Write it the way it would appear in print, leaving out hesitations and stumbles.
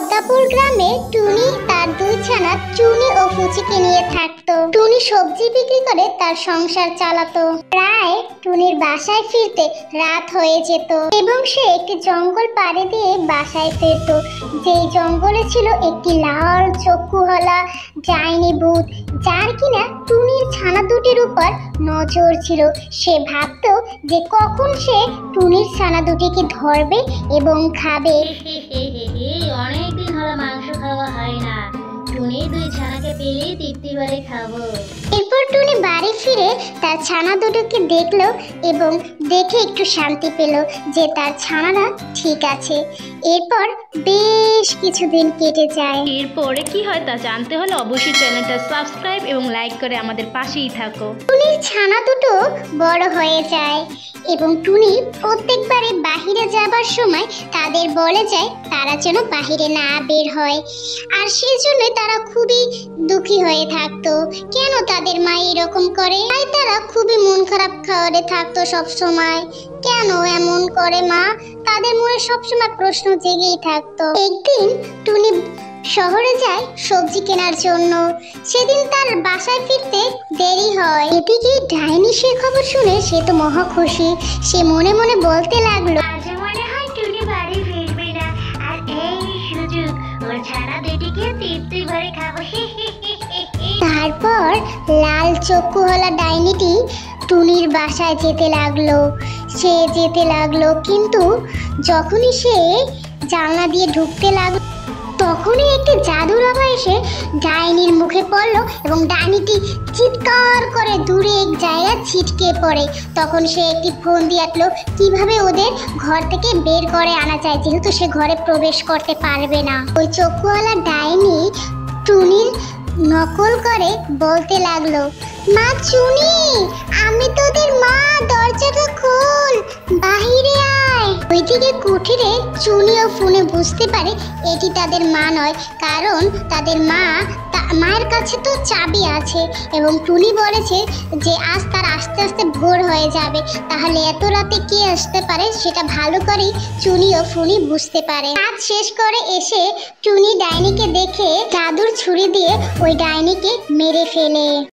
পদ্মাপুর গ্রামে টুনি তার দুই ছানা চুনি ও ফুচিকে নিয়ে থাকতো। টুনি সবজি বিক্রি করে তার সংসার চালাতো। প্রায় টুনির বাসায় ফিরতে রাত হয়ে যেত এবং সে একটি জঙ্গল পাড়ি দিয়ে বাসায় ফিরত। যেই জঙ্গলে ছিল একটি লাল চক্ষুওয়ালা ডাইনি ভূত, যার কিনা টুনির ছানা দুটির উপর নজর ছিল। সে ভাবতো যে কখন সে টুনির ছানা দুটিকে ধরবে এবং খাবে। অনেকদিন হলো মাংস খাওয়া হয় না, টুনির দুই ছানাকে পেলেই তৃপ্তি করে খাবো। এরপর টুনি বাড়ি ফিরে তার ছানা দুটোকে দেখলো এবং দেখে একটু শান্তি পেল যে তার ছানারা ঠিক আছে। এরপর বেশ কিছুদিন কেটে যায়। এরপরে কি হয় তা জানতে হলে অবশ্যই চ্যানেলটা সাবস্ক্রাইব এবং লাইক করে আমাদের পাশেই থাকো। টুনির ছানা দুটো বড় হয়ে যায় এবং টুনি প্রত্যেকবারে বাহিরে যাবার সময় তাদের বলে যায় তারা যেন বাহিরে না বের হয়, আর সেজন্যই তারা খুবই দুঃখী হয়ে থাকতো। কেন তাদের মা এরকম করে, তাই তারা খুবই মন খারাপ করে থাকতো সব সময়। কেন এমন করে মা, তাদের মনে সবসময় প্রশ্ন জেগেই থাকতো। একদিন টুনি শহরে যায় সবজি কেনার জন্য। সেদিন তার বাসায় ফিরতে দেরি হয়। এদিকে ডাইনি সে খবর শুনে সে তো মহা খুশি। সে মনে মনে বলতে লাগলো, আজ মনে হয় টুনি বাড়ি ফিরবে না, আর এই সুযোগ ওর ছানা দুটিকে তৃপ্তি করে খাবো। তারপর লাল চক্ষুওয়ালা ডাইনিটি টুনির বাসায় যেতে লাগলো। সে যেতে লাগলো, কিন্তু যখনই সে জানলা দিয়ে ঢুকতে লাগলো তখনই একটি জাদুর আভা এসে ডাইনির মুখে পড়লো এবং ডাইনিটি চিৎকার করে দূরে এক জায়গায় ছিটকে পড়ে। তখন সে একটি ফোন দিয়ে আটলো কিভাবে ওদের ঘর থেকে বের করে আনা যায়, যেহেতু সে ঘরে প্রবেশ করতে পারবে না। ওই চক্ষুওয়ালা ডাইনি টুনির নকল করে বলতে লাগলো, মা চুনি, আমি তোদের মা, দরজাটা খোল, বাহিরে আয়। ওইদিকে কুঠিরে চুনি ও ফোনে বুঝতে পারে এটি তাদের মা নয়, কারণ তাদের মায়ের কাছে তো চাবি আছে এবং টুনি বলেছে যে আজ তার আস্তে আস্তে ভোর হয়ে যাবে, তাহলে এত রাতে কে আসতে পারে সেটা ভালো করেই চুনি ও ফোনি বুঝতে পারে। কাজ শেষ করে এসে টুনি ডাইনিকে দেখে জাদুর ছুরি দিয়ে ওই ডাইনিকে মেরে ফেলে।